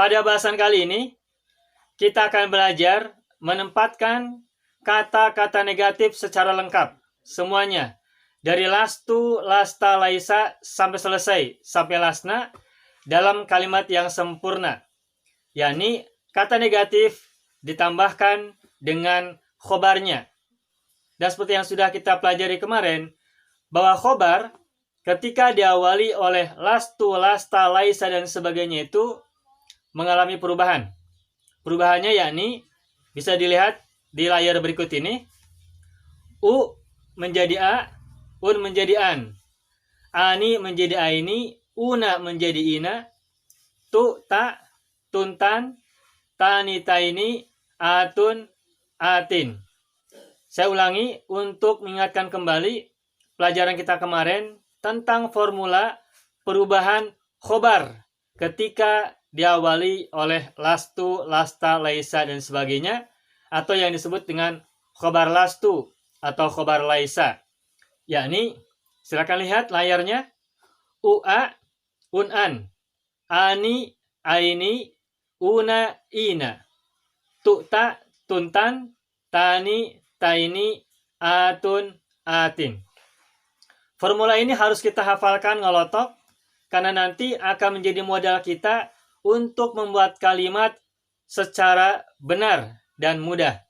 pada bahasan kali ini, kita akan belajar menempatkan kata-kata negatif secara lengkap. Semuanya. Dari lastu, lasta, laisa, sampai selesai. Sampai lasna dalam kalimat yang sempurna. yakni kata negatif ditambahkan dengan khobarnya. Dan seperti yang sudah kita pelajari kemarin, bahwa khobar ketika diawali oleh lastu, lasta, laisa, dan sebagainya itu mengalami perubahan. Perubahannya yakni bisa dilihat di layar berikut ini. U menjadi a, un menjadi an. Ani menjadi aini, una menjadi ina, tu ta, tuntan, tani taini, atun, atin. Saya ulangi untuk mengingatkan kembali pelajaran kita kemarin tentang formula perubahan khobar ketika diawali oleh lastu, lasta, laisa, dan sebagainya, atau yang disebut dengan khobar lastu atau khobar laisa. Yakni, silakan lihat layarnya, ua, unan, ani, aini, una, ina, tu'ta, tuntan, tani, taini, atun, atin. Formula ini harus kita hafalkan ngelotok, karena nanti akan menjadi modal kita untuk membuat kalimat secara benar dan mudah.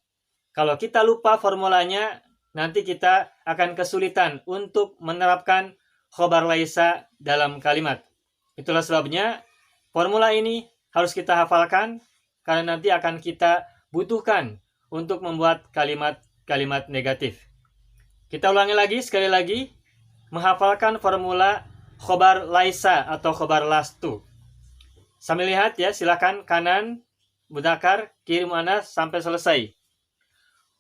Kalau kita lupa formulanya, nanti kita akan kesulitan untuk menerapkan khobar laisa dalam kalimat. Itulah sebabnya formula ini harus kita hafalkan, karena nanti akan kita butuhkan untuk membuat kalimat negatif. Kita ulangi lagi, sekali lagi, menghafalkan formula khobar laisa atau khobar lastu. Sambil lihat ya, silakan kanan mudzakkar, kiri muannas sampai selesai.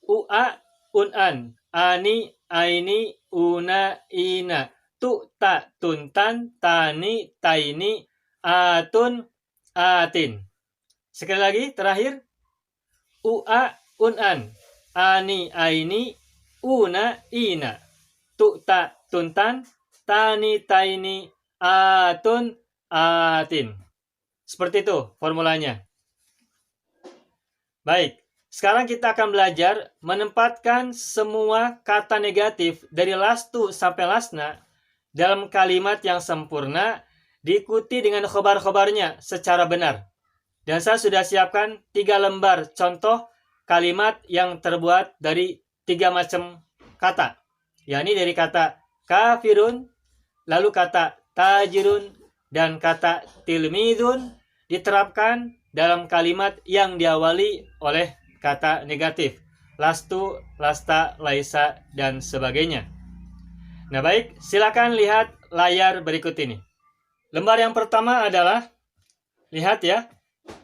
Ua, unan, ani, aini, una, ina, tu, ta, tuntan, tani, taini, atun, atin. Sekali lagi, terakhir. Ua, unan, ani, aini, una, ina, tu, ta, tuntan, tani, taini, atun, atin. Seperti itu formulanya. Baik, sekarang kita akan belajar menempatkan semua kata negatif dari lastu sampai lasna dalam kalimat yang sempurna, diikuti dengan khobar-khobarnya secara benar. Dan saya sudah siapkan 3 lembar contoh kalimat yang terbuat dari 3 macam kata. Yakni dari kata kafirun, lalu kata tajirun, dan kata tilmidun diterapkan dalam kalimat yang diawali oleh kata negatif. Lastu, lasta, laisa, dan sebagainya. Nah baik, silakan lihat layar berikut ini. Lembar yang pertama adalah, lihat ya,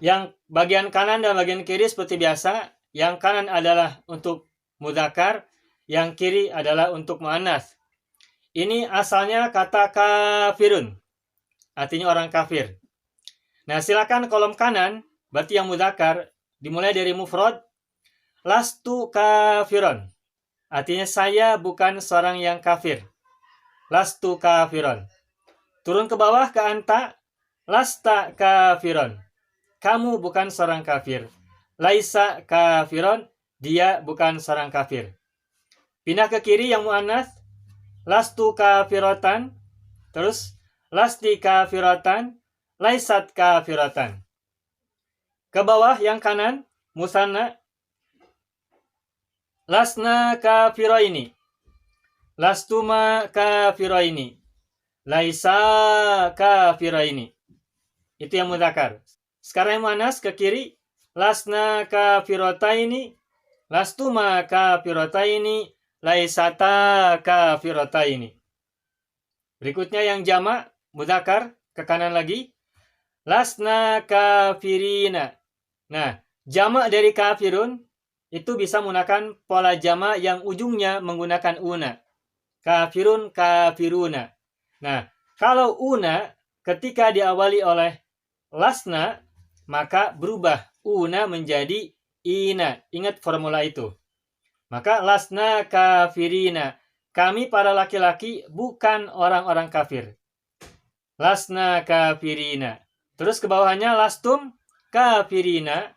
yang bagian kanan dan bagian kiri seperti biasa. Yang kanan adalah untuk mudzakkar, yang kiri adalah untuk muannas. Ini asalnya kata kafirun, artinya orang kafir. Nah, silakan kolom kanan, berarti yang mudzakkar, dimulai dari mufrad, lastu kafirun, artinya saya bukan seorang yang kafir. Lastu kafirun. Turun ke bawah ke anta, lasta kafirun, kamu bukan seorang kafir. Laisa kafirun, dia bukan seorang kafir. Pindah ke kiri yang muannas, lastu kafiratan, terus lasti kafiratan, laisat kafiratan. Ke bawah yang kanan, musanna, lasna kafiraini, lastuma kafiraini, laisa kafiraini. Itu yang mudzakkar. Sekarang yang muannas ke kiri, lasna kafirataini, lastuma kafirataini, laisata kafirataini. Berikutnya yang jamak mudzakkar, ke kanan lagi, lasna kafirina. Nah, jamak dari kafirun itu bisa menggunakan pola jamak yang ujungnya menggunakan una. Kafirun, kafiruna. Nah, kalau una ketika diawali oleh lasna, maka berubah una menjadi ina. Ingat formula itu. Maka lasna kafirina, kami para laki-laki bukan orang-orang kafir. Lasna kafirina. Terus ke bawahnya lastum kafirina,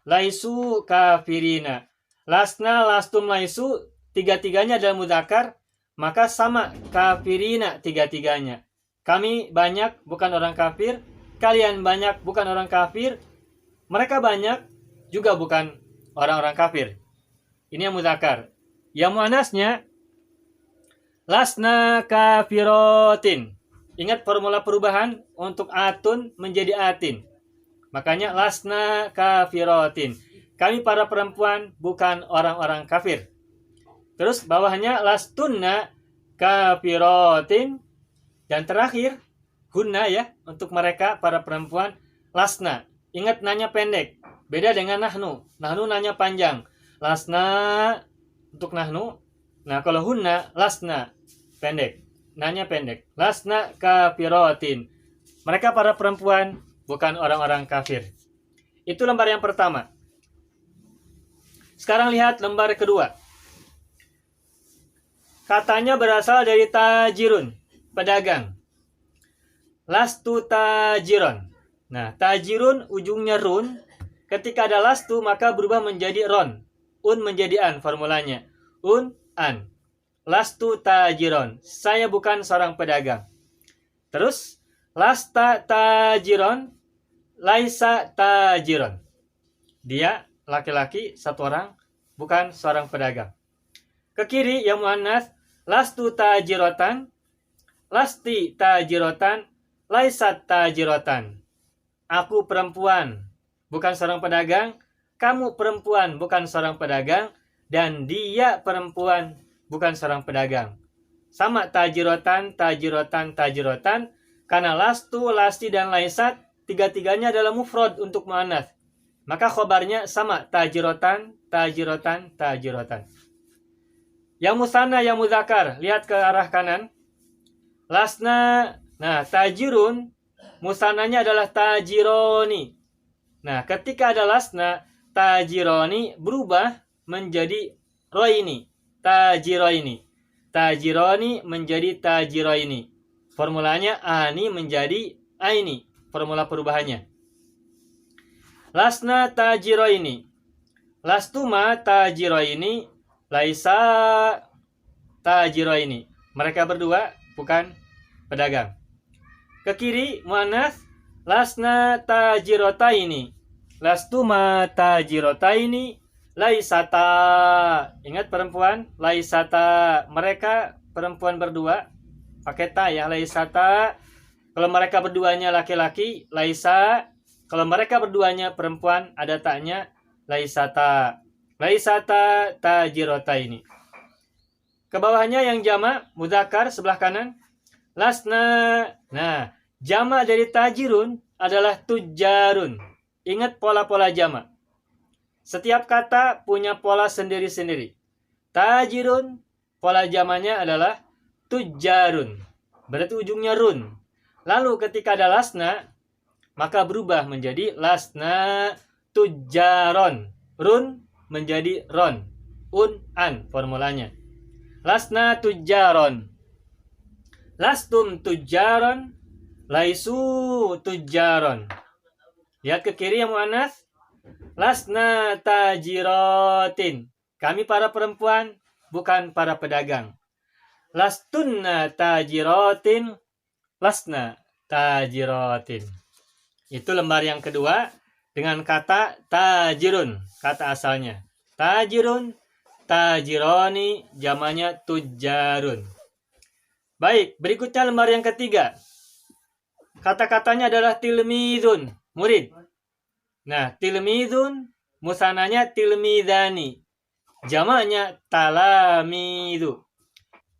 laisu kafirina. Lasna, lastum, laisu, tiga-tiganya adalah mudzakkar, maka sama kafirina tiga-tiganya. Kami banyak, bukan orang kafir. Kalian banyak, bukan orang kafir. Mereka banyak, juga bukan orang-orang kafir. Ini yang mudzakkar. Yang muannasnya, lasna kafirotin. Ingat formula perubahan untuk atun menjadi atin. Makanya lasna kafirotin. Kami para perempuan bukan orang-orang kafir. Terus bawahnya lastunna kafirotin. Dan terakhir hunna ya, untuk mereka para perempuan, lasna. Ingat nanya pendek. Beda dengan nahnu. Nahnu nanya panjang. Lasna untuk nahnu. Nah kalau hunna, lasna. Pendek. Nanya pendek. Lasna kafirotin. Mereka para perempuan bukan orang-orang kafir. Itu lembar yang pertama. Sekarang lihat lembar kedua. Katanya berasal dari tajirun, pedagang. Lastu tajiron. Nah, tajirun ujungnya run. Ketika ada lastu maka berubah menjadi ron. Un menjadi an formulanya. Un, an. Lastu tajiron. Saya bukan seorang pedagang. Terus, lasta tajiron. Laisa tajiron. Dia laki-laki, satu orang, bukan seorang pedagang. Ke kiri yang muannas, lastu tajirotan, lasti tajirotan, laisat tajirotan. Aku perempuan, bukan seorang pedagang. Kamu perempuan, bukan seorang pedagang. Dan dia perempuan, bukan seorang pedagang. Sama tajirotan, tajirotan, tajirotan. Karena lastu, lasti, dan laisat, tiga-tiganya adalah mufrad untuk muannas. Maka khobarnya sama, tajirotan, tajirotan, tajirotan. Yang musanna, yang mudzakkar, lihat ke arah kanan. Lasna, nah tajirun, musannanya adalah tajironi. Nah ketika ada lasna, tajironi berubah menjadi roini, tajiroini. Tajironi menjadi tajiroini. Formulanya ani menjadi aini. Formula perubahannya. Lasna tajiroini. Lastuma tajiroini. Laisa tajiroini. Mereka berdua bukan pedagang. Ke kiri muannas, lasna tajirotaini. Lastuma tajirotaini. Laisata. Ingat perempuan, laisata. Mereka perempuan berdua. Pakai ta ya, laisata. Kalau mereka berduanya laki-laki, laisa. Kalau mereka berduanya perempuan, ada taknya, laisata. Laisata tajirotaini. Ke bawahnya yang jamak, mudzakkar sebelah kanan. Lasna. Nah, jamak dari tajirun adalah tujarun. Ingat pola-pola jamak. Setiap kata punya pola sendiri-sendiri. Tajirun, pola jamaknya adalah tujarun. Berarti ujungnya run. Lalu ketika ada lasna, maka berubah menjadi lasna tujaron. Run menjadi ron. Un, an formulanya. Lasna tujaron. Lastum tujaron. Laisu tujaron. Lihat ke kiri yang muannas. Lasna tajirotin. Kami para perempuan, bukan para pedagang. Lastunna tajirotin. Lasna tajirotin. Itu lembar yang kedua dengan kata tajirun, kata asalnya. Tajirun, tajironi, jamannya tujarun. Baik, berikutnya lembar yang ketiga. Kata-katanya adalah tilmidun, murid. Nah, tilmidun, musananya tilmidani. Jamaknya talamidu.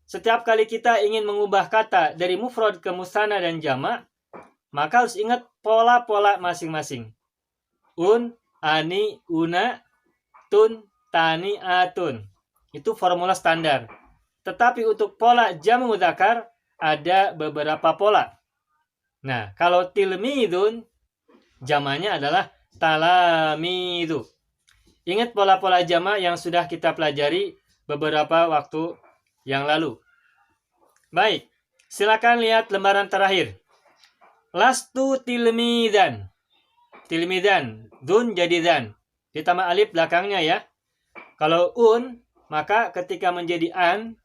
Setiap kali kita ingin mengubah kata dari mufrad ke musanna dan jamak, maka harus ingat pola-pola masing-masing. Un, ani, una, tun, tani, atun. Itu formula standar. Tetapi untuk pola jamak mudzakkar ada beberapa pola. Nah, kalau tilmidun, jamaknya adalah talamidu. Ingat pola-pola jamak yang sudah kita pelajari beberapa waktu yang lalu. Baik, silakan lihat lembaran terakhir. Lastu tilmidan. tilmidan. Dun jadi dan. Ditambah alif belakangnya ya. Kalau maka ketika menjadi an,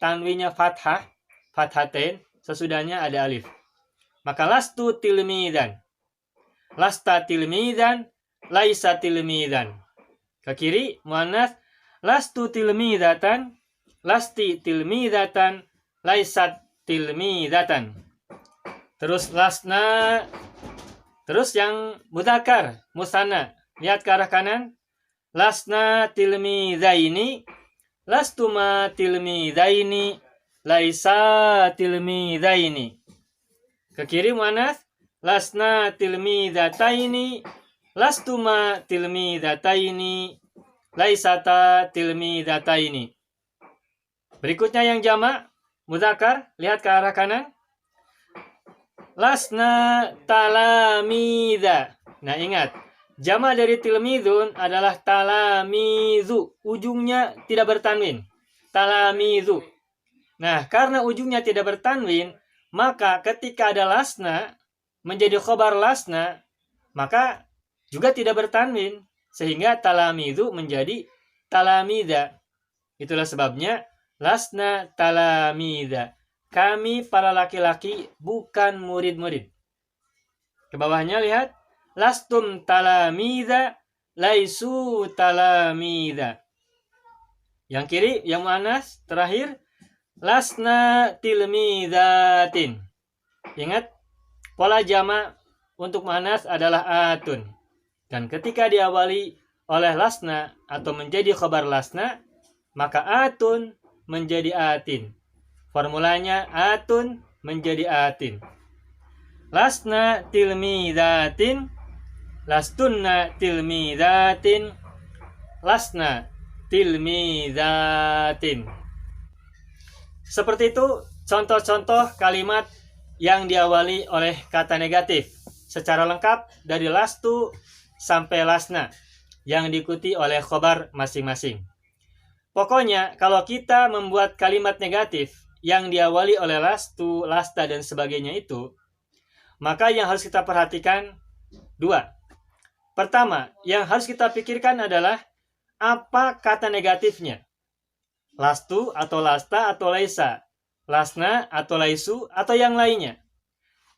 tanwinnya fathah, fathatain, sesudahnya ada alif. Maka lastu tilmidan. Lasta tilmidan, laisa tilmidan. Ke kiri, muannats, lastu tilmidatan, lasti tilmidatan, laisat tilmidatan. Terus lasna, terus yang mudzakkar, musanna. Lihat ke arah kanan. Lasna tilmidaini, lastuma tilmidaini, laisa tilmidaini. Ke kiri muannats, lasna tilmidataini, lastuma tilmidataini, laisata tilmidataini. Berikutnya yang jamak, mudzakkar, lihat ke arah kanan. Lasna talamida. Nah ingat, jamak dari tilmidun adalah talamizu. Ujungnya tidak bertanwin. Talamizu. Nah, karena ujungnya tidak bertanwin, maka ketika ada lasna, menjadi khobar lasna, maka juga tidak bertanwin. Sehingga talamizu menjadi talamida. Itulah sebabnya lasna talamida. Kami para laki-laki bukan murid-murid. Ke bawahnya lihat. Lastum talamida, laisu talamida. Yang kiri, yang muannats terakhir. Lasna tilmidatin. Ingat, pola jamak untuk muannats adalah atun. Dan ketika diawali oleh lasna atau menjadi khabar lasna, maka atun menjadi atin. Formulanya atun menjadi atin. Lasna tilmidatin, lastunna tilmidatin, lasna tilmidatin. Seperti itu contoh-contoh kalimat yang diawali oleh kata negatif secara lengkap dari lastu sampai lasna yang diikuti oleh khobar masing-masing. Pokoknya kalau kita membuat kalimat negatif yang diawali oleh lastu, lasta, dan sebagainya itu, maka yang harus kita perhatikan dua. Pertama, yang harus kita pikirkan adalah apa kata negatifnya. Lastu atau lasta atau laisa, lasna atau laisu atau yang lainnya.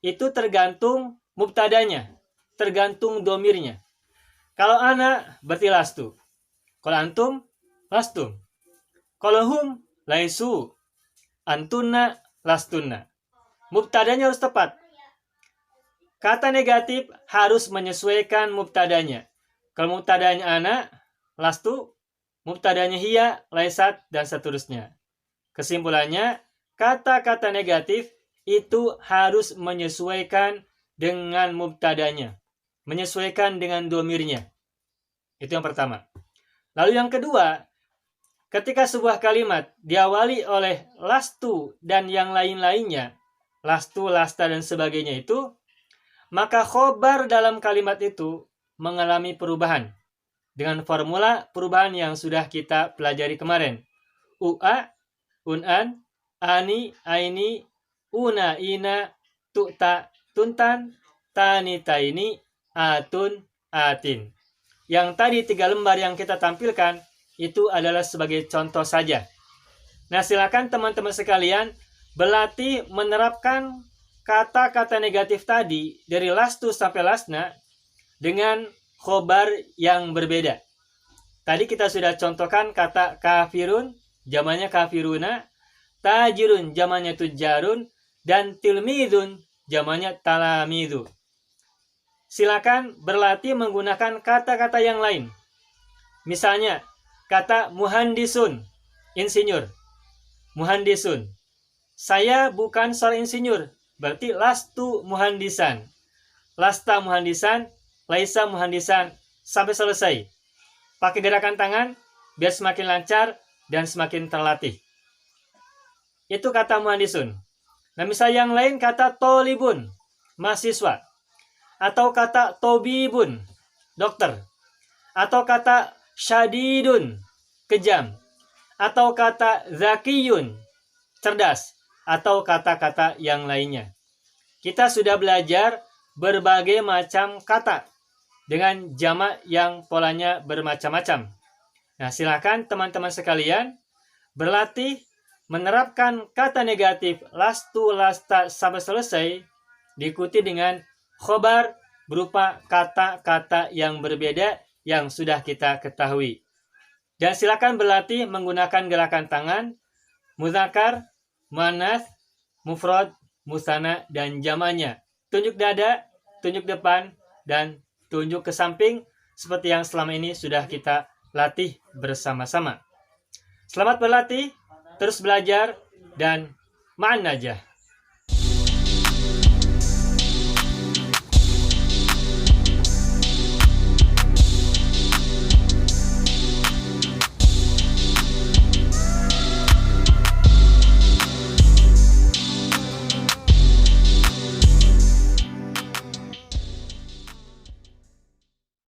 Itu tergantung mubtadanya, tergantung domirnya. Kalau ana berarti lastu. Kalau antum, lastum. Kalau hum, laisu. Antunna, lastunna. Mubtadanya harus tepat. Kata negatif harus menyesuaikan mubtadanya. Kalau mubtadanya ana, lastu, mubtadanya hiya, laisat, dan seterusnya. Kesimpulannya, kata-kata negatif itu harus menyesuaikan dengan mubtadanya. Menyesuaikan dengan domirnya. Itu yang pertama. Lalu yang kedua, ketika sebuah kalimat diawali oleh lastu dan yang lain-lainnya, lastu, lasta, dan sebagainya itu, maka khobar dalam kalimat itu mengalami perubahan dengan formula perubahan yang sudah kita pelajari kemarin. U'a, un'an, ani, aini, una, ina, tu'ta, tuntan, tani, taini, atun, atin. Yang tadi 3 lembar yang kita tampilkan itu adalah sebagai contoh saja. Nah, silakan teman-teman sekalian berlatih menerapkan kata-kata negatif tadi dari lastu sampai lasna dengan khobar yang berbeda. Tadi kita sudah contohkan kata kafirun, jamannya kafiruna, tajirun, jamannya tujarun, dan tilmidun, jamannya talamidu. Silakan berlatih menggunakan kata-kata yang lain. Misalnya, kata muhandisun, insinyur. Muhandisun. Saya bukan seorang insinyur, berarti lastu muhandisan. Lasta muhandisan, laisa muhandisan, sampai selesai. Pakai gerakan tangan, biar semakin lancar dan semakin terlatih. Itu kata muhandisun. Nah, misalnya yang lain kata tolibun, mahasiswa. Atau kata tobibun, dokter. Atau kata syadidun, kejam. Atau kata zakiyun, cerdas. Atau kata-kata yang lainnya. Kita sudah belajar berbagai macam kata dengan jamak yang polanya bermacam-macam. Nah, silakan teman-teman sekalian berlatih menerapkan kata negatif lastu, lasta sampai selesai, diikuti dengan khobar berupa kata-kata yang berbeda yang sudah kita ketahui. Dan silakan berlatih menggunakan gerakan tangan, muzakkar, muannats, mufrad, musanna, dan jamaknya. Tunjuk dada, tunjuk depan, dan tunjuk ke samping seperti yang selama ini sudah kita latih bersama-sama. Selamat berlatih, terus belajar, dan ma'an najah.